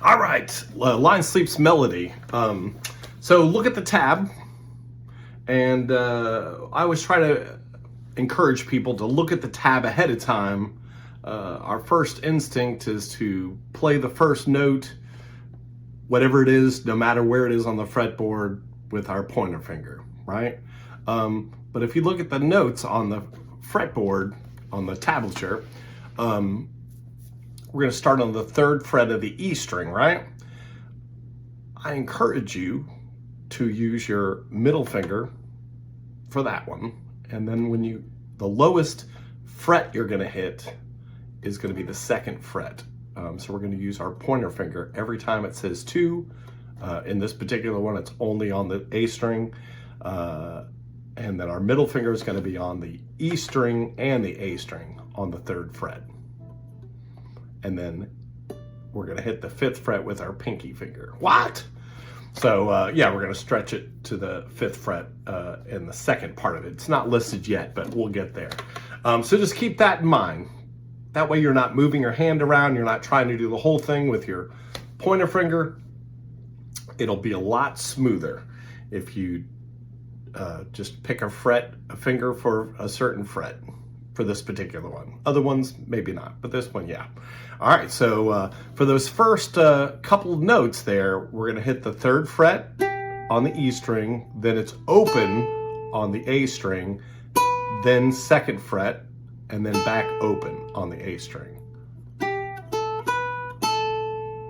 All right, Line Sleep's melody. So look at the tab, and I always try to encourage people to look at the tab ahead of time. Our first instinct is to play the first note, whatever it is, no matter where it is on the fretboard, with our pointer finger, right? But if you look at the notes on the fretboard, on the tablature, we're going to start on the 3rd fret of the E string, right? I encourage you to use your middle finger for that one. And then the lowest fret you're going to hit is going to be the 2nd fret. So we're going to use our pointer finger every time it says 2. In this particular one, it's only on the A string. And then our middle finger is going to be on the E string and the A string on the 3rd fret. And then we're going to hit the 5th fret with our pinky finger. What? So yeah, we're going to stretch it to the 5th fret in the second part of it. It's not listed yet, but we'll get there. So just keep that in mind. That way you're not moving your hand around. You're not trying to do the whole thing with your pointer finger. It'll be a lot smoother if you just pick a finger for a certain fret for this particular one. Other ones, maybe not, but this one, yeah. All right, so for those first couple of notes there, we're gonna hit the 3rd fret on the E string, then it's open on the A string, then 2nd fret, and then back open on the A string,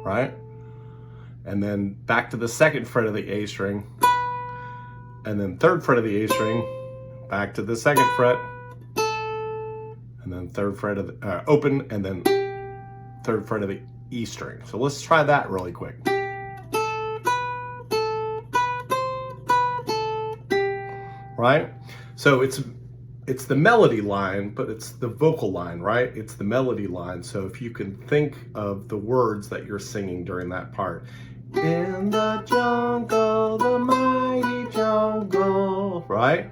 right? And then back to the 2nd fret of the A string, and then 3rd fret of the A string, back to the 2nd fret, and then 3rd fret of the open, and then 3rd fret of the E string. So let's try that really quick. Right? So it's the melody line, but it's the vocal line, right? It's the melody line. So if you can think of the words that you're singing during that part. In the jungle, the mighty jungle, right?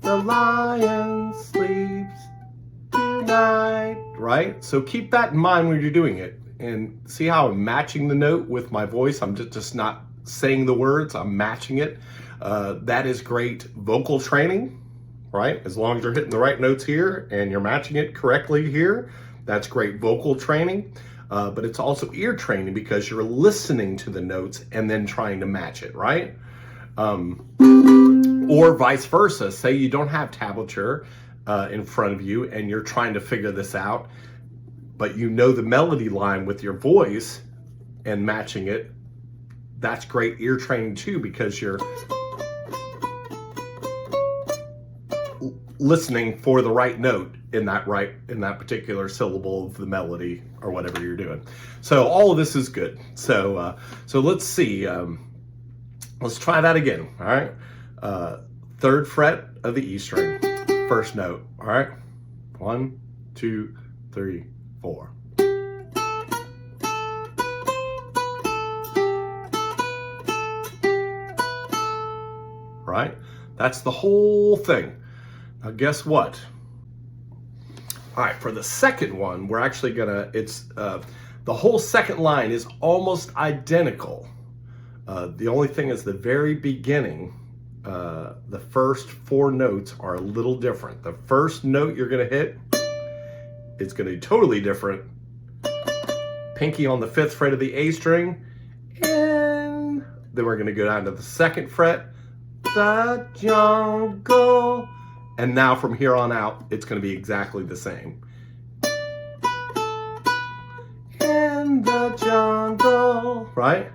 The lion sleeps tonight, right? So keep that in mind when you're doing it, and see how I'm matching the note with my voice. I'm just not saying the words, I'm matching it. That is great vocal training, right? As long as you're hitting the right notes here and you're matching it correctly here, that's great vocal training. But it's also ear training because you're listening to the notes and then trying to match it, right? Or vice versa. Say you don't have tablature in front of you and you're trying to figure this out, but you know the melody line with your voice and matching it. That's great ear training too, because you're listening for the right note in that particular syllable of the melody or whatever you're doing. So all of this is good. So let's see. Let's try that again. All right. 3rd fret of the E string, 1st note. All right. 1, 2, 3, 4. Right. That's the whole thing. Now guess what? All right, for the second one, we're actually the whole second line is almost identical. The only thing is the very beginning, the first 4 notes are a little different. The first note you're gonna hit, it's gonna be totally different. Pinky on the 5th fret of the A string, and then we're gonna go down to the 2nd fret, the jungle. And now from here on out, it's going to be exactly the same. In the jungle, right?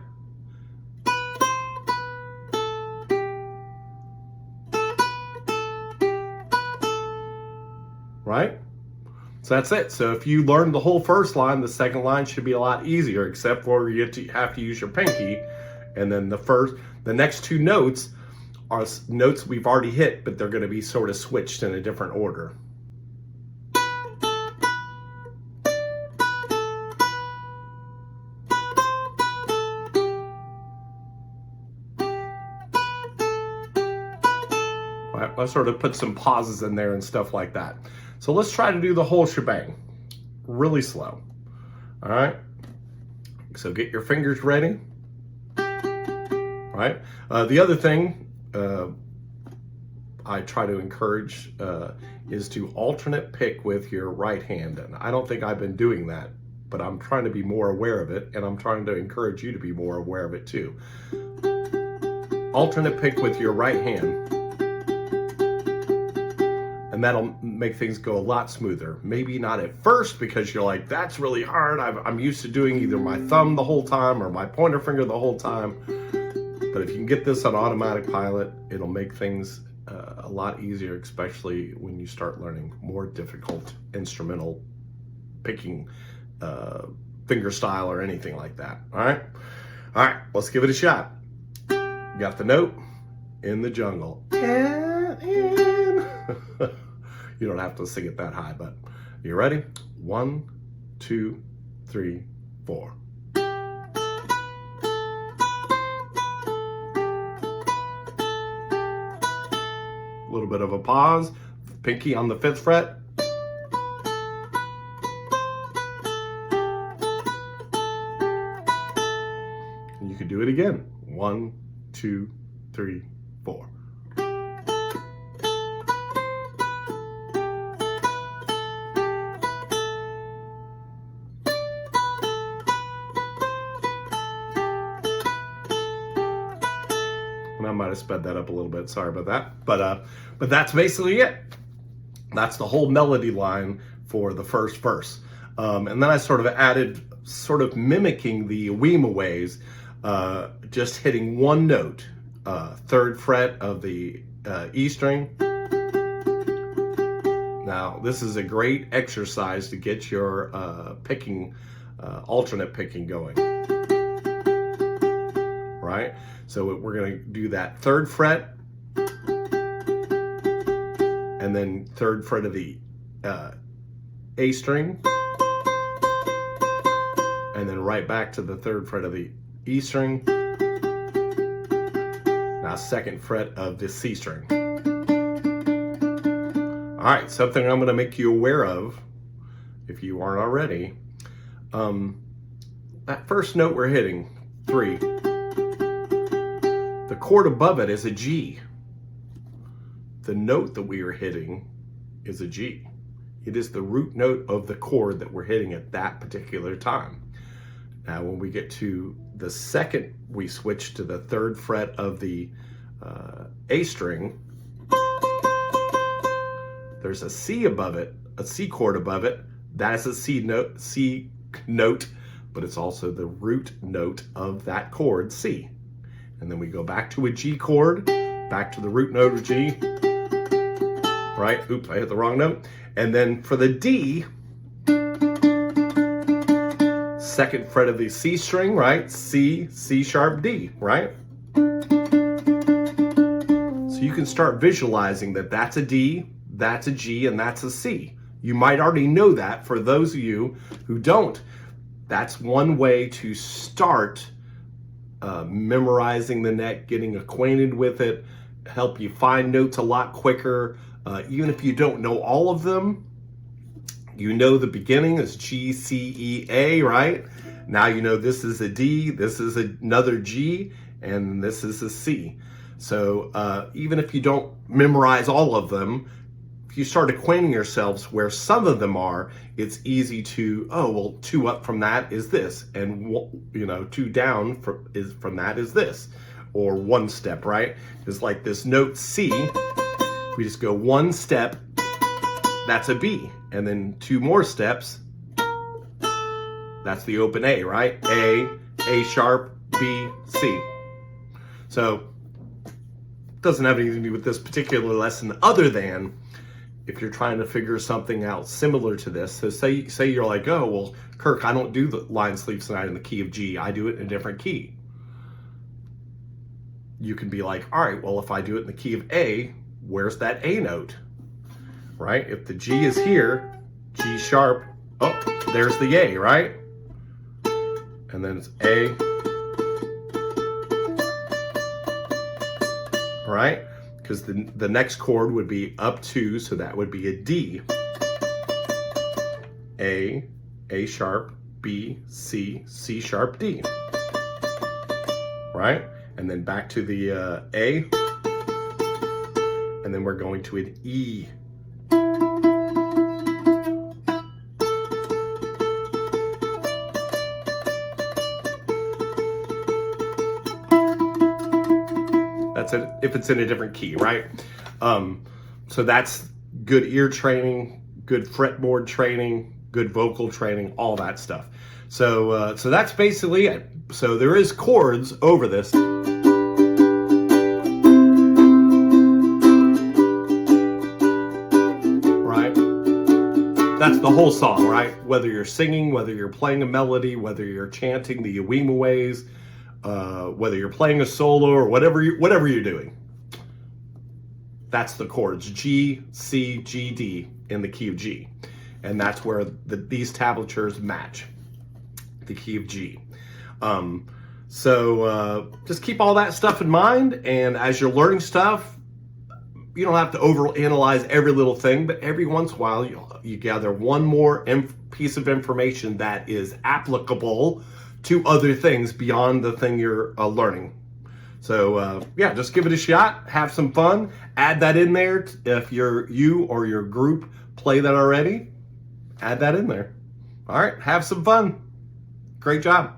Right? So that's it. So if you learn the whole first line, the second line should be a lot easier, except for you have to use your pinky. And then the next 2 notes are notes we've already hit, but they're going to be sort of switched in a different order. All right, let's sort of put some pauses in there and stuff like that. So let's try to do the whole shebang really slow. All right, So get your fingers ready. Right? The other thing I try to encourage is to alternate pick with your right hand. And I don't think I've been doing that, but I'm trying to be more aware of it, and I'm trying to encourage you to be more aware of it too. Alternate pick with your right hand, and that'll make things go a lot smoother. Maybe not at first, because you're like, that's really hard. I'm used to doing either my thumb the whole time or my pointer finger the whole time. But if you can get this on automatic pilot, it'll make things a lot easier, especially when you start learning more difficult instrumental picking finger style or anything like that. All right, let's give it a shot. Got the note in the jungle. You don't have to sing it that high, but you ready? 1, 2, 3, 4. A little bit of a pause. Pinky on the 5th fret. And you could do it again. 1, 2, 3, 4. I might have sped that up a little bit. Sorry about that. But that's basically it. That's the whole melody line for the first verse. And then I sort of added, sort of mimicking the Weema ways, just hitting one note, 3rd fret of the E string. Now, this is a great exercise to get your picking, alternate picking going. Right? So we're going to do that 3rd fret, and then 3rd fret of the A string, and then right back to the 3rd fret of the E string. Now 2nd fret of the C string. All right, something I'm going to make you aware of, if you aren't already. That first note we're hitting, 3. The chord above it is a G. The note that we are hitting is a G. It is the root note of the chord that we're hitting at that particular time. Now, when we get to the second, we switch to the 3rd fret of the A string. There's a C above it, a C chord above it. That's a C note, but it's also the root note of that chord, C. And then we go back to a G chord, back to the root note of G, right? Oops, I hit the wrong note. And then for the D, 2nd fret of the C string, right? C, C sharp, D, right? So you can start visualizing that that's a D, that's a G, and that's a C. You might already know that. For those of you who don't, that's one way to start memorizing the neck, getting acquainted with it, help you find notes a lot quicker. Even if you don't know all of them, you know the beginning is G, C, E, A, right? Now you know this is a D, this is another G, and this is a C. So even if you don't memorize all of them, if you start acquainting yourselves where some of them are, it's easy to, oh, well, 2 up from that is this, and 2 down from that is this, or 1 step, right? It's like this note C, we just go 1 step, that's a B, and then 2 more steps, that's the open A, right? A sharp, B, C. So, it doesn't have anything to do with this particular lesson other than if you're trying to figure something out similar to this. So say you're like, oh, well, Kirk, I don't do the Lion Sleeps Tonight in the key of G. I do it in a different key. You can be like, all right, well, if I do it in the key of A, where's that A note? Right? If the G is here, G sharp, oh, there's the A, right? And then it's A, right? Because the next chord would be up 2, so that would be a D. A sharp, B, C, C sharp, D. Right? And then back to the A. And then we're going to an E. That's it if it's in a different key, right? So that's good ear training, good fretboard training, good vocal training, all that stuff. So that's basically it. So there is chords over this. Right? That's the whole song, right? Whether you're singing, whether you're playing a melody, whether you're chanting the Yawima ways, whether you're playing a solo or whatever you're doing. That's the chords, G, C, G, D in the key of G. And that's where these tablatures match, the key of G. So just keep all that stuff in mind. And as you're learning stuff, you don't have to overanalyze every little thing, but every once in a while you gather one more piece of information that is applicable to other things beyond the thing you're learning. So yeah, just give it a shot, have some fun, add that in there. If you or your group play that already, add that in there. All right, have some fun. Great job.